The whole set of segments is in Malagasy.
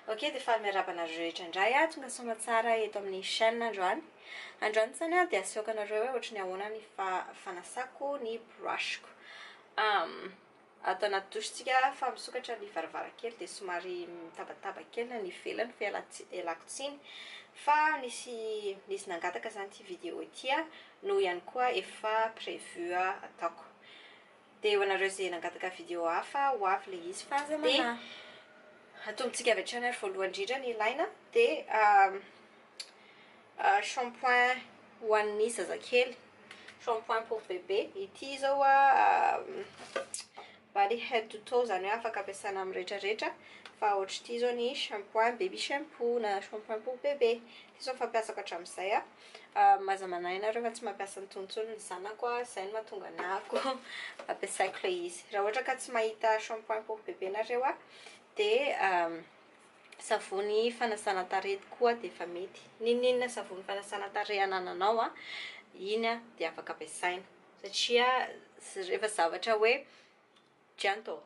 Ok, dia efa miarabana rehetra indray a tonga soma tsara eto amin'ny chaîne androany. Androany zany a dia asehoako anareo hoe ohatry ny ahoana ny fanasako ny brushko. Atao anaty douche-tsika fa misokatra ny varavarankely dia somary mitabataba kely ny ivelany fa ialako tsiny fa nisy nangataka zany ity vidéo ity a no ihany koa efa prévu ataoko. Dia ho anareo izay nangataka vidéo hafa ho avy le izy fa aza mana. Atombotsika avy hatrany ary voalohany indrindra ny ilaina dia shampoing ho an'ny zazakely, shampoing pour bébé. Ity zao body head to toe zany hoe afaka ampiasaina amin'ny rehetrarehetra fa ohatry ity zao ny shampoing baby shampoo na shampoing pour bébé. Ity zao fampiasako hatramin'izay maza manahy ianareo fa tsy mampiasa ny tontsony ny zanako izay no mahatonga anahako ampiasaiko le izy. Raha ohatra ka tsy mahita shampoing pour bébé nareo dia savony fanasana tarehy koa dia efa mety. Ninninna savony fanasana tarehy anananao iny dia afaka ampiasaina satria rehefa zavatra hoe jianto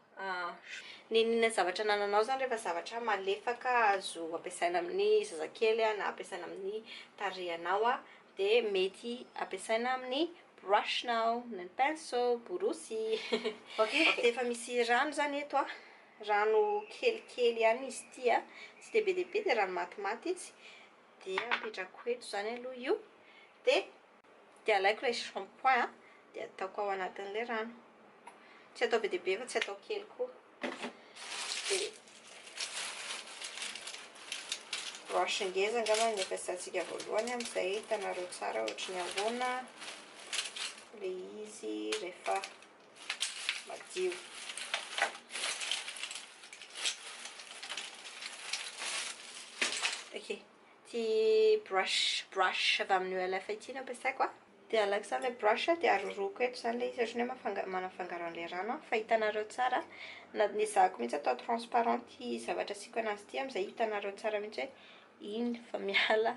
ninninna zavatra anananao zany rehefa zavatra malefaka azo ampiasaina amin'ny zazakely na ampiasaina amin'ny tarehanao dia mety ampiasaina amin'ny brushnao, ny pinceau, borosy. Okay, dia efa misy rano zany eto rano kelikely ihany izy ity tsy dia be dia be dia rano matimaty izy dia apetrako eto zany aloha io dia alaiko ilay shampoing dia ataoko ao anatin'ilay rano, tsy atao be dia be fa tsy atao kely koa. Dia brush ngeza angamba ny ampiasantsika voalohany amin'izay hitanareo tsara ohatry ny ahoana le izy rehefa madio. Ok, ty brush avy amin'ny OLF ity no ampiasaiko dia alaiko zany le brush dia aroroko eto zany le izy ohatry ny hoe manafangaro an'ilay rano fa hitanareo tsara na ezahako mihitsy atao transparent ty zavatra asiako anazy ity amin'izay hitanareo tsara mihitsy hoe iny fa miala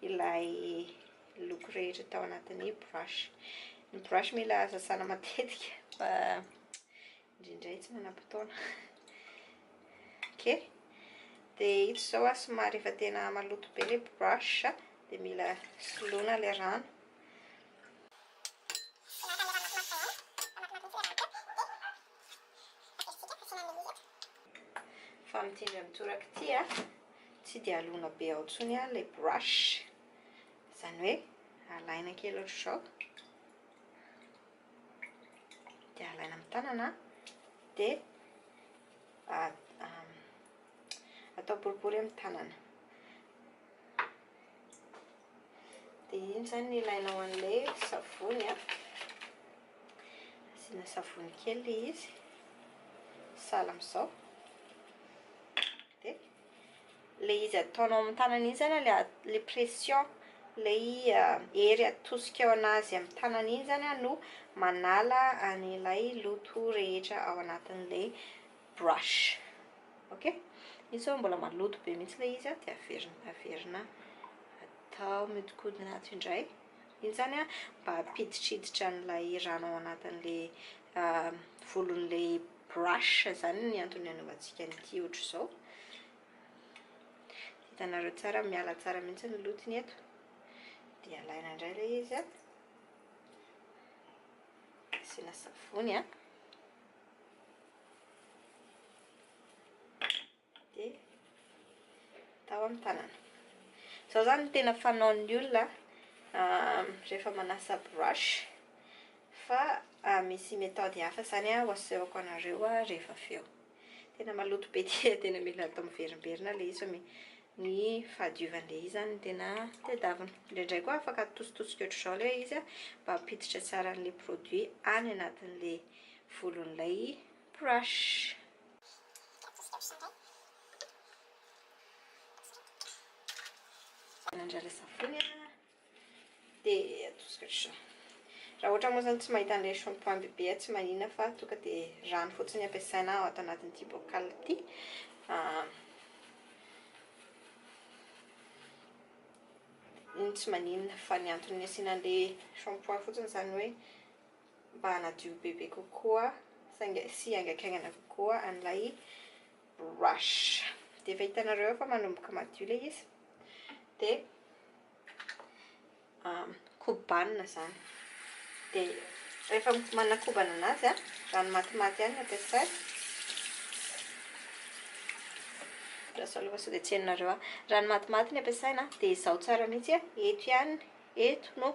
ilay loko rehetra tao anatin'ny brush. Ny brush mila sasana matetika fa indraindray tsy manam-potoana. Ok, dia ito zao somary efa tena maloto be le brush dia mila soloina le rano. Fa mitindry mitoraka ity tsy dia alona be ao intsony le brush, zany hoe alaina kely ohatry zao dia alaina amin'ny tanana dia atao boribory amin'ny tanana dia iny zany ny ilaina ho an'ilay savony asiana savony kely le izy sahala amin'izao dia le izy ataonao amin'ny tanana iny zany le pression lay hery atosika ao anazy amin'ny tanana iny zany no manala an'ilay loto rehetra ao anatin'ilay brush. Ok, izy zao mbola maloto be mihitsy le izy dia averina atao miodikodina ato indray. Iny zany mba hampiditriditra an'ilay rano ao anatin'ilay volon'ilay brush zany ny antony anaovantsika an'ity ohatry izao. Hitanareo tsara miala tsara mihitsy ny lotony eto dia alaina indray le izy asiana savony dia atao amin'ny tanana. Izao zany tena fanaon'ny olona rehefa manasa brush fa misy méthode hafa zany ho asehoko anareo rehefa avy eo. Tena maloto be dia tena mila atao miverimberina le izy ny fahadiovan'le izy zany tena tedavina. Indraindray koa afaka atositosika ohatry izao le izy mba hampiditra tsara an'ilay produit any anatin'ilay volon'ilay brush. Nandray le savony dia atosika ohatry izao. Raha ohatra moa zany tsy mahita an'ilay shampoing bébé tsy maninona fa tonga dia rano fotsiny ampiasaina ao ato anatin'ity bocal ity. Iny tsy maninona fa ny antony asiana an'ilay shampoing fotsiny zany hoe mba hanadio bebe kokoa sy haingakaingana kokoa an'ilay brush. dia efa hitanareo fa manomboka madio ilay izy dia kobanina zany dia rehefa manakobana anazy rano matimaty ihany ampiasay lasa aloha sao dia tsy hainareo rano matimaty ny ampiasaina dia izao tsara mihitsy eto ihany eto no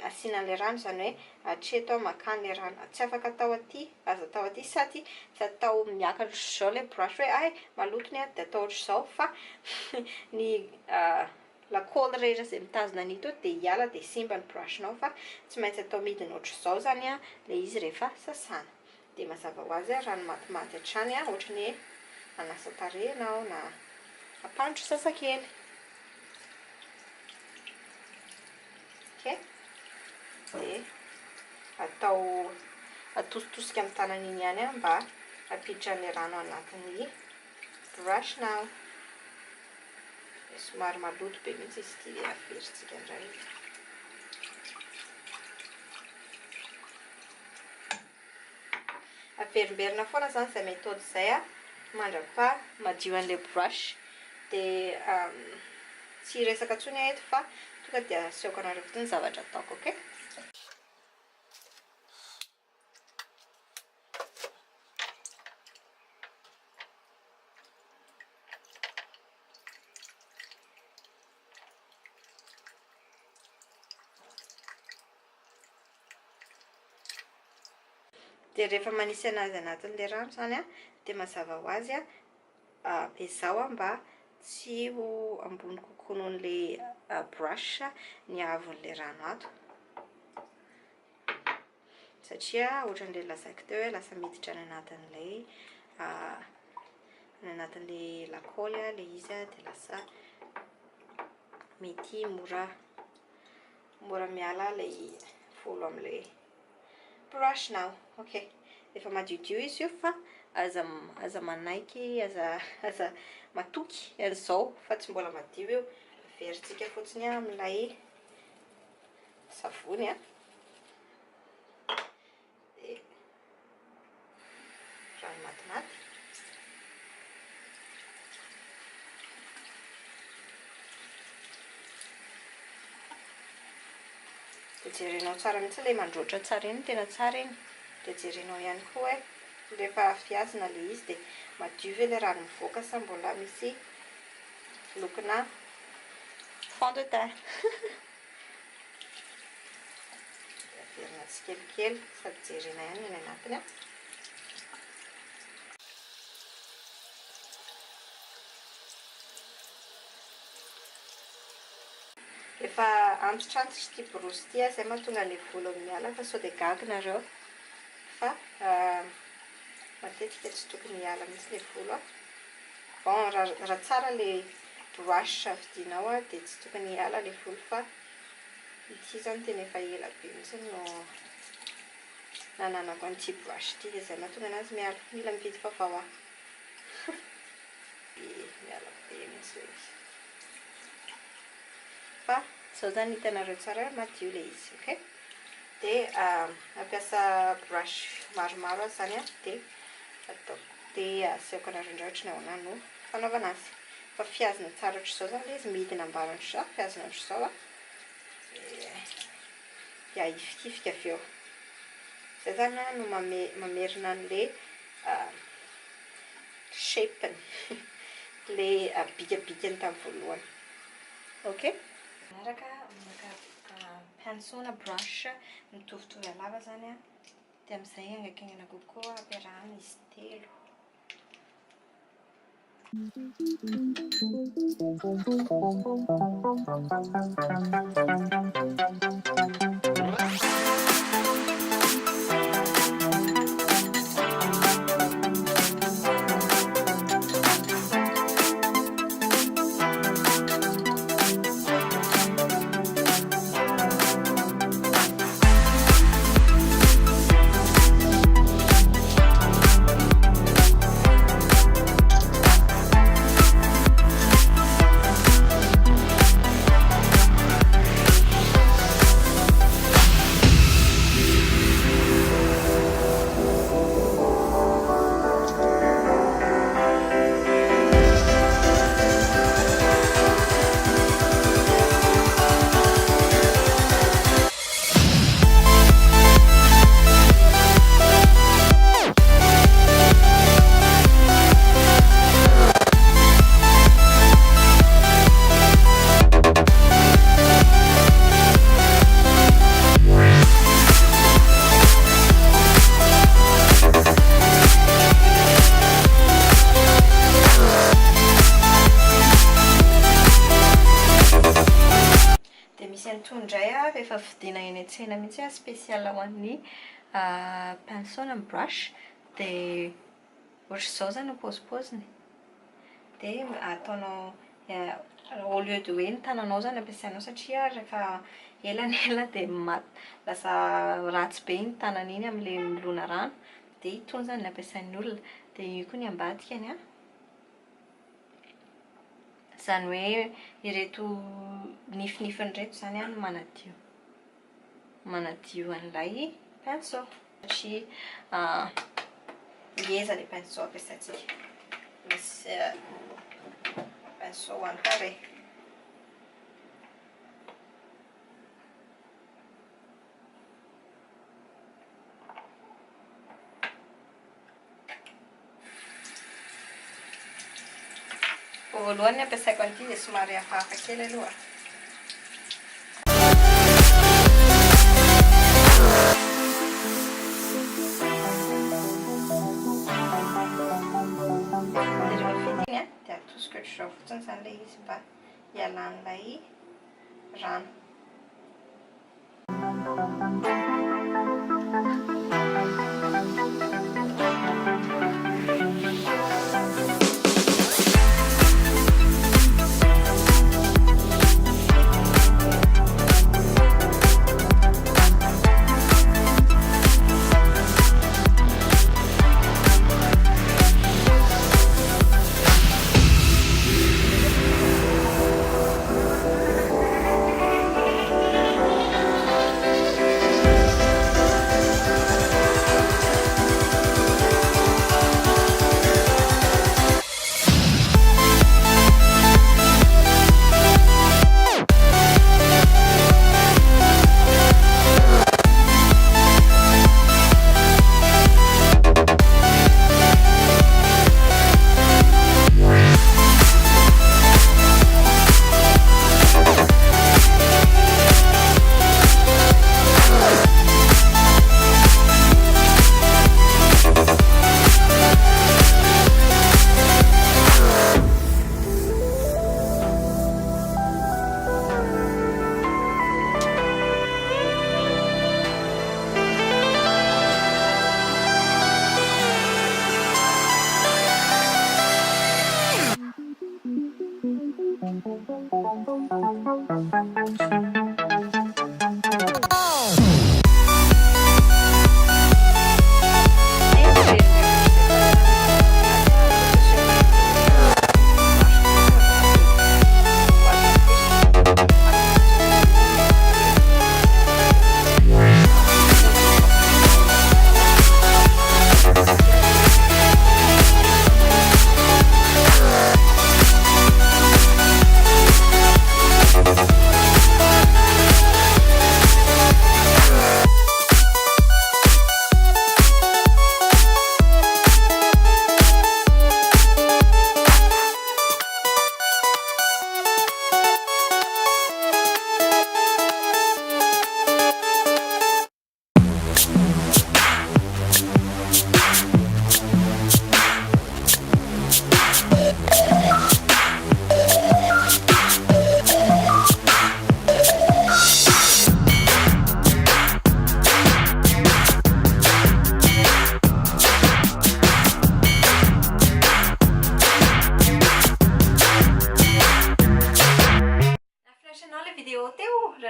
asiana le rano zany hoe atreto makany le rano tsy afaka atao aty aza atao aty sady tsy atao miakatra zao le brush hoe ay malotony dia atao ohatr'izao fa ny lakôly rehetra izay mitazona an'ito dia hiala dia simba ny brushnao fa tsy maintsy atao midina ohatr'izao zany le izy rehefa sasana dia mazava ho azy rano matimaty hatrany ohatra ny hoe anasa tarehinao na ampandro sasakely okay. Dia atao atositosika amin'ny tanana iny ihany mba apiditra an'ilay rano anatin'ny brushnao somary maloto be mihitsy izy ity dia averintsika indray averimberina foana zany izay méthode izay mandrapa madio an'ilay brush dia tsy resaka ntsony eto fa tonga dia aseoko anareo fotsiny zavatra ataoko okay. Dia rehefa manisy anazy anatin'ilay rano zany dia mazava ho azy izao mba tsy ho ambony kokoa nohon'ilay brush ny avon'ilay rano ato satria ohatran'ilay lazaiko teo hoe lasa miditra any anatin'ilay lakôly ilay izy dia lasa mety mora miala ilay volo amin'ilay brushnao okay. Efa madiodio izy io fa aza manaiky aza matoky an'izao fa tsy mbola madio io averintsika fotsiny amin'ilay savony dia rano matimaty dia jerenao tsara mihitsy ilay mandroatra tsara iny tena tsara iny dia jerenao ihany koa hoe rehefa fiazina le izy dia madio ve ilay rano mivoaka sa mbola misy lokona fond de teint averina tsikelikely sady jerena ihany ny anatiny rehefa antitrantotra ity borosy ity izay mahatonga ilay volo miala fa sao dia gaga nareo fa matetika tsy tokony hiala mihitsy ilay volo bon raha tsara ilay brush vidinao dia tsy tokony hiala ilay volo fa ity zany tena efa ela be mihitsy no nananako an'ity brush ity dia izay mahatonga anazy miala mila mividy vaovao miala be mihitsy ilay izy fa izao zany hitanareo tsara madio ilay izy okay. Dia ampiasa brush maromaro zany dia aseoko anareo indray ohatry ny ahoana no fanaovana azy fa fiazina tsara ohatr'izao zany ilay izy midina ambany ohatr'izao fiazina ohatr'izao dia ifikifika avy eo izay zany no mamerina an'ilay shapeny ilay bigabigany tamin'ny voalohany okay. Miaraka pinceau na brush mitovitovy halava zany dia amin'izay angaikengana kokoa ampiarahana izy telo efa vidiana eny an-tsena mihitsy spécial ho an'ny pinceau na brush dia ohatr'izao zany ny paozipaoziny dia ataonao au lieu de hoe ny tananao zany ampiasainao satria rehefa ela dia lasa ratsy be ny tanana iny amin'ilay milona rano dia itony zany ny ampiasain'ny olona dia io koa ny ambadikany zany hoe ireto nifinifiny reto zany no manadio an'ilay pinceau satria ngeza ilay pinceau ampiasaintsika misy pinceau ho an'ny tarehy. Voalohany ampiasaiko an'ity dia somary hafahafa kely aloha. Dia atosiko ohatr'izao fotsiny zany ilay izy mba hialan'ilay rano.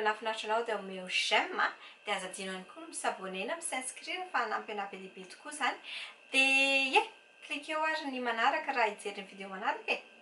Nafinaritra anao dia omeo j'aime dia aza adino ihany koa ny misabonena misinscrire fa hanampy lehibe tokoa zany dia cliquez eo ary ny manaraka raha hijery ny vidéo manaraka e.